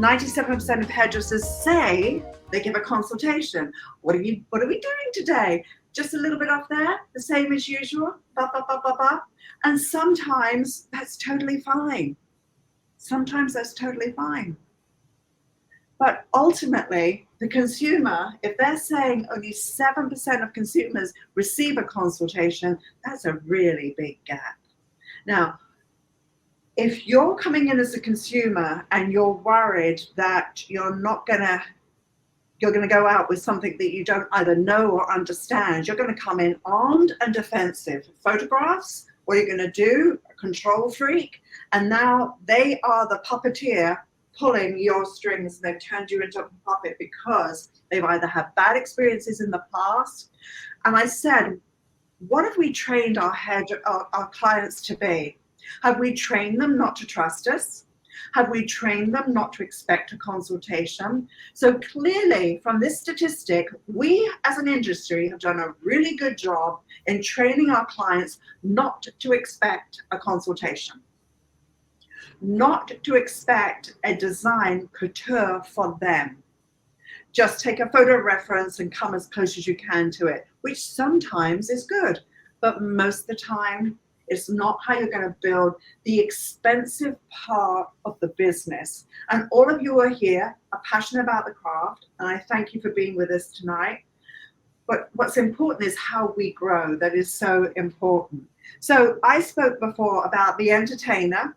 97% of hairdressers say they give a consultation. What are we doing today? Just a little bit off there, the same as usual, ba, ba, ba, ba, ba. And sometimes that's totally fine. Sometimes that's totally fine. But ultimately, the consumer, if they're saying only 7% of consumers receive a consultation, that's a really big gap. Now, if you're coming in as a consumer and you're worried that you're going to go out with something that you don't either know or understand, you're going to come in armed and defensive. Photographs, what you're going to do, a control freak, and now they are the puppeteer pulling your strings, and they've turned you into a puppet because they've either had bad experiences in the past. And I said, what have we trained our clients to be? Have we trained them not to trust us? Have we trained them not to expect a consultation? So clearly from this statistic, we as an industry have done a really good job in training our clients not to expect a consultation, not to expect a design couture for them. Just take a photo reference and come as close as you can to it, which sometimes is good, but most of the time, it's not how you're going to build the expensive part of the business. And all of you are here, are passionate about the craft, and I thank you for being with us tonight. But what's important is how we grow. That is so important. So I spoke before about the entertainer,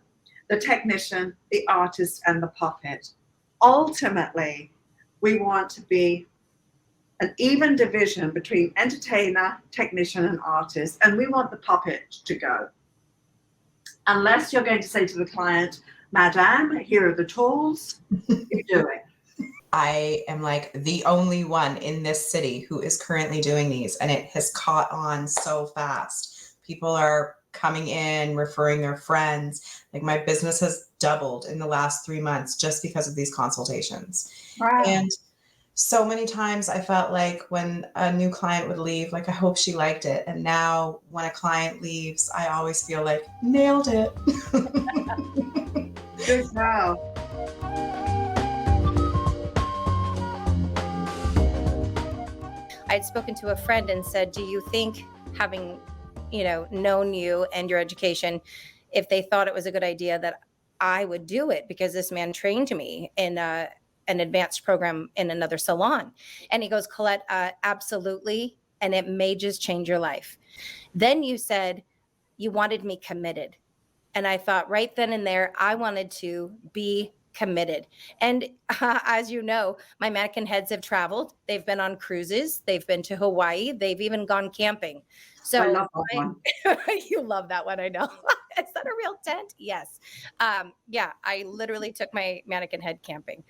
the technician, the artist, and the puppet. Ultimately, we want to be an even division between entertainer, technician, and artist, and we want the puppet to go. Unless you're going to say to the client, Madame, here are the tools, you do it. I am like the only one in this city who is currently doing these, and it has caught on so fast. People are coming in, referring their friends. Like my business has doubled in the last 3 months just because of these consultations. Wow. And so many times I felt like when a new client would leave, like I hope she liked it. And now when a client leaves, I always feel like nailed it. Good job. I'd spoken to a friend and said, do you think having, known you and your education, if they thought it was a good idea that I would do it because this man trained me in an advanced program in another salon? And he goes, Colette, absolutely. And it may just change your life. Then you said you wanted me committed. And I thought right then and there, I wanted to be committed. And as you know, my mannequin heads have traveled. They've been on cruises. They've been to Hawaii. They've even gone camping. So I love that one. You love that one, I know. Is that a real tent? Yes. Yeah, I literally took my mannequin head camping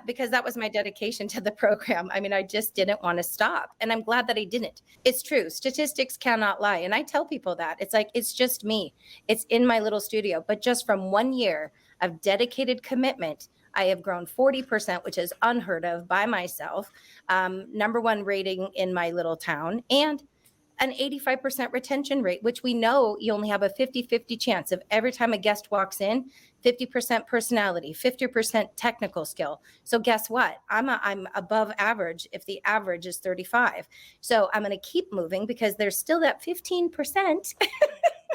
because that was my dedication to the program. I mean, I just didn't want to stop. And I'm glad that I didn't. It's true. Statistics cannot lie. And I tell people that. It's like, it's just me. It's in my little studio. But just from 1 year of dedicated commitment, I have grown 40%, which is unheard of by myself. #1 rating in my little town, and an 85% retention rate, which we know you only have a 50-50 chance of every time a guest walks in, 50% personality, 50% technical skill. So guess what? I'm above average if the average is 35. So I'm going to keep moving because there's still that 15%.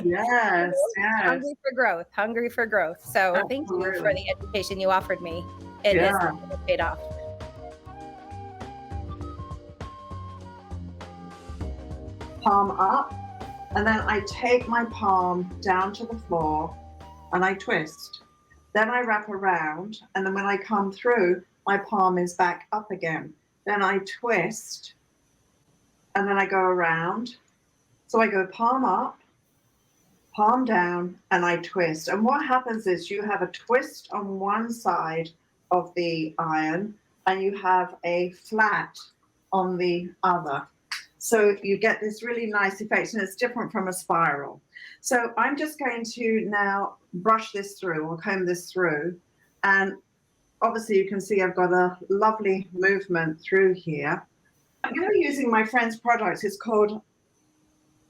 Yes. Hungry for growth. So Absolutely. Thank you for the education you offered me. It has paid off. Palm up, and then I take my palm down to the floor and I twist. Then I wrap around, and then when I come through, my palm is back up again. Then I twist, and then I go around. So I go palm up, palm down, and I twist. And what happens is you have a twist on one side of the iron, and you have a flat on the other. So you get this really nice effect, and it's different from a spiral. So I'm just going to now brush this through or comb this through. And obviously you can see I've got a lovely movement through here. I'm going to be using my friend's product. It's called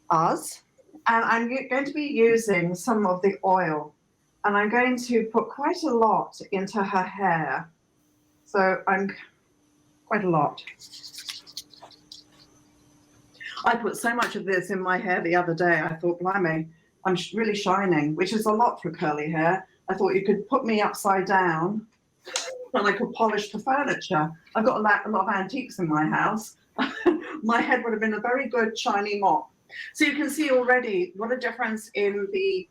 Us. And I'm going to be using some of the oil. And I'm going to put quite a lot into her hair. So I'm quite a lot. I put so much of this in my hair the other day. I thought, blimey, I'm really shining, which is a lot for curly hair. I thought you could put me upside down and I could polish the furniture. I've got a lot of antiques in my house. My head would have been a very good shiny mop. So you can see already what a difference in the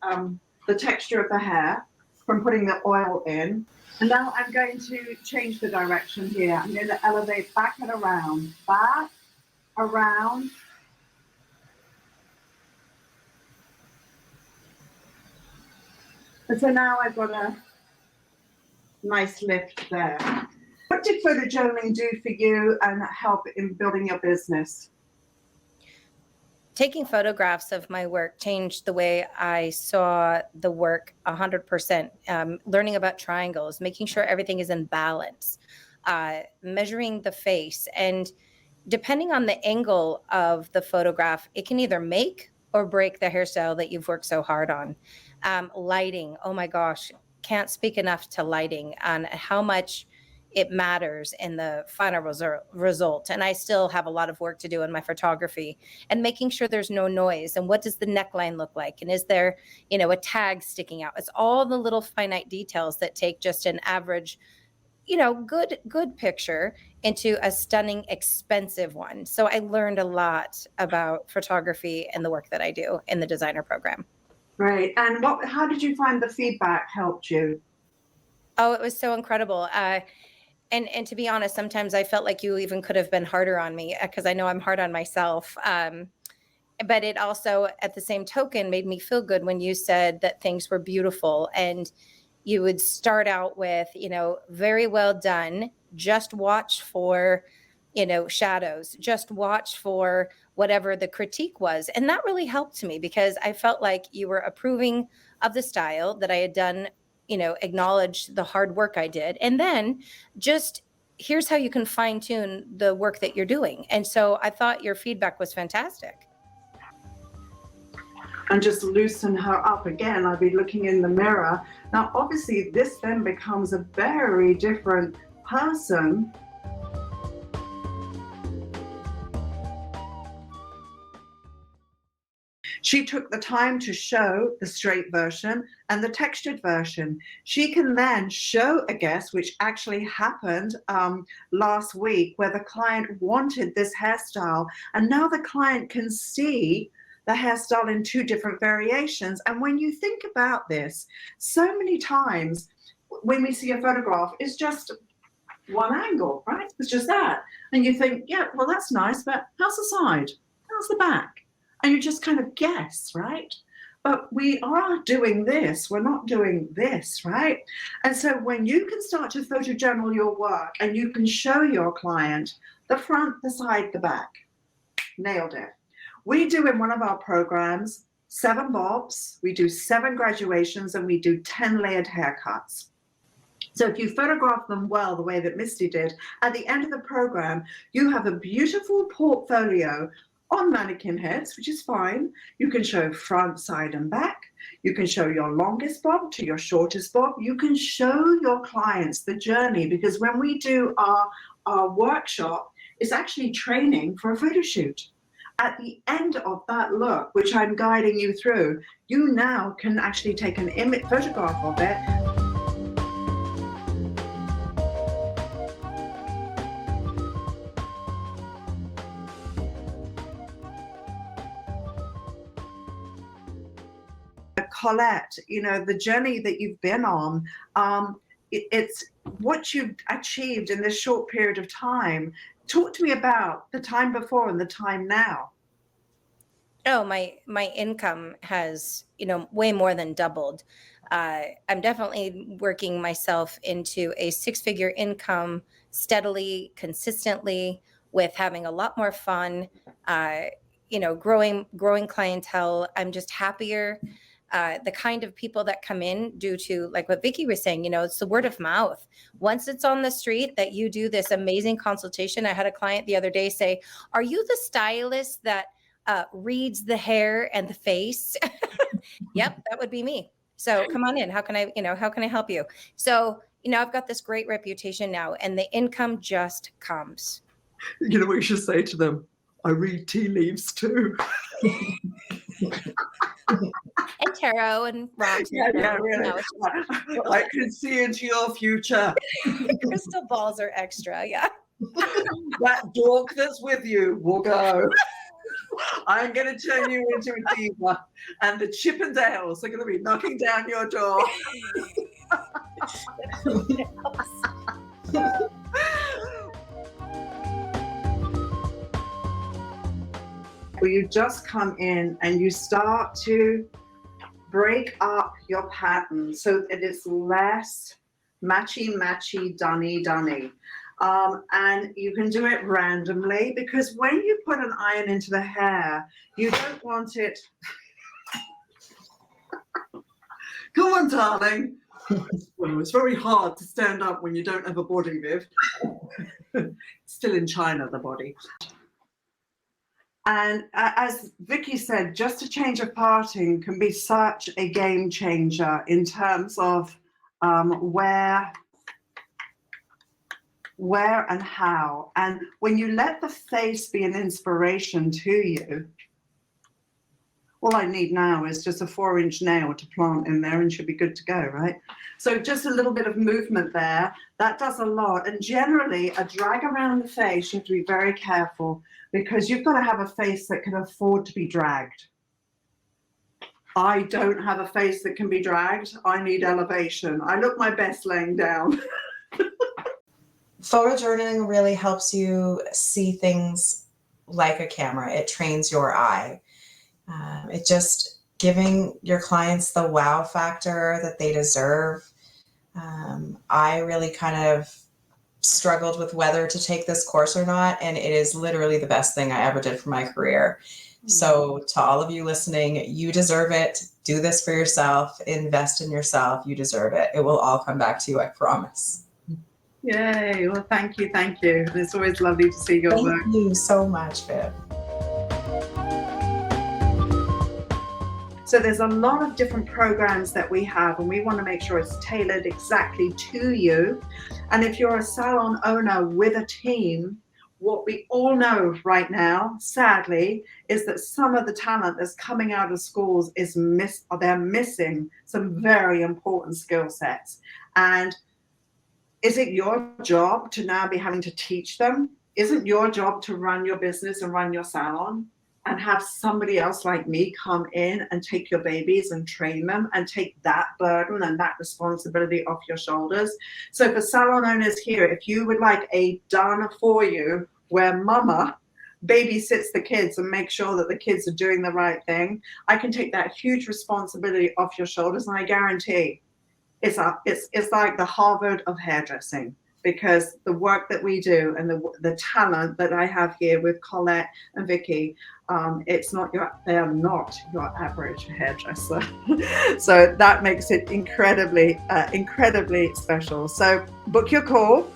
texture of the hair from putting the oil in. And now I'm going to change the direction here. I'm going to elevate back and around, back, around. And so now I've got a nice lift there. What did photojournaling do for you and help in building your business? Taking photographs of my work changed the way I saw the work 100%. Learning about triangles, making sure everything is in balance, measuring the face. And depending on the angle of the photograph, it can either make or break the hairstyle that you've worked so hard on. Lighting, oh my gosh, can't speak enough to lighting and how much it matters in the final result. And I still have a lot of work to do in my photography and making sure there's no noise. And what does the neckline look like? And is there, a tag sticking out? It's all the little finite details that take just an average, good picture into a stunning, expensive one. So I learned a lot about photography and the work that I do in the designer program. Right. And how did you find the feedback helped you? Oh, it was so incredible. And to be honest, sometimes I felt like you even could have been harder on me because I know I'm hard on myself. But it also, at the same token, made me feel good when you said that things were beautiful. And you would start out with, very well done. Just watch for, shadows. Just watch for whatever the critique was. And that really helped me because I felt like you were approving of the style that I had done, acknowledge the hard work I did. And then just here's how you can fine tune the work that you're doing. And so I thought your feedback was fantastic. And just loosen her up again. I'll be looking in the mirror. Now, obviously, this then becomes a very different person. She took the time to show the straight version and the textured version. She can then show a guest, which actually happened last week, where the client wanted this hairstyle. And now the client can see the hairstyle in two different variations. And when you think about this, so many times when we see a photograph, it's just one angle, right? It's just that. And you think, yeah, well, that's nice, but how's the side? How's the back? And you just kind of guess, right? But we are doing this, we're not doing this, right? And so when you can start to photojournal your work and you can show your client the front, the side, the back, nailed it. We do in one of our programs 7 bobs, we do 7 graduations, and we do 10 layered haircuts. So if you photograph them well, the way that Misty did, at the end of the program, you have a beautiful portfolio on mannequin heads, which is fine. You can show front, side, and back. You can show your longest bob to your shortest bob. You can show your clients the journey, because when we do our workshop, it's actually training for a photo shoot. At the end of that look, which I'm guiding you through, you now can actually take an photograph of it. Colette, the journey that you've been on, it's what you've achieved in this short period of time. Talk to me about the time before and the time now. Oh, my income has, way more than doubled. I'm definitely working myself into a 6-figure income steadily, consistently, with having a lot more fun, growing clientele. I'm just happier. The kind of people that come in due to, like what Vicky was saying, it's the word of mouth. Once it's on the street that you do this amazing consultation. I had a client the other day say, "Are you the stylist that reads the hair and the face?" Yep, that would be me. So come on in. How can I help you? So, you know, I've got this great reputation now, and the income just comes. You know what you should say to them? I read tea leaves too. And tarot and rocks. Yeah, and yeah, you really. know, I can see into your future. crystal balls are extra. Yeah. That dork that's with you will go. I'm going to turn you into a diva, and the Chippendales are going to be knocking down your door. Well, you just come in and you start to break up your pattern so that it's less matchy, dunny. And you can do it randomly, because when you put an iron into the hair, you don't want it. Come on, darling. Well, it's very hard to stand up when you don't have a body, Viv. Still in China, the body. And as Vicky said, just a change of parting can be such a game changer in terms of where and how. And when you let the face be an inspiration to you, all I need now is just a 4-inch nail to plant in there and should be good to go, right? So just a little bit of movement there, that does a lot. And generally a drag around the face, you have to be very careful, because you've got to have a face that can afford to be dragged. I don't have a face that can be dragged. I need elevation. I look my best laying down. Photo journaling really helps you see things like a camera. It trains your eye. It just giving your clients the wow factor that they deserve. I really kind of struggled with whether to take this course or not, and it is literally the best thing I ever did for my career. So to all of you listening, you deserve it. Do this for yourself. Invest in yourself. You deserve it. It will all come back to you, I promise. Yay. Well, thank you. It's always lovely to see your work. Thank you so much, Viv. So there's a lot of different programs that we have, and we want to make sure it's tailored exactly to you. And if you're a salon owner with a team, what we all know right now, sadly, is that some of the talent that's coming out of schools is they're missing some very important skill sets. And is it your job to now be having to teach them? Isn't your job to run your business and run your salon and have somebody else like me come in and take your babies and train them and take that burden and that responsibility off your shoulders? So for salon owners here, if you would like a done for you where mama babysits the kids and make sure that the kids are doing the right thing, I can take that huge responsibility off your shoulders, and I guarantee it's like the Harvard of hairdressing, because the work that we do and the talent that I have here with Colette and Vicky, they are not your average hairdresser. So that makes it incredibly special. So book your call.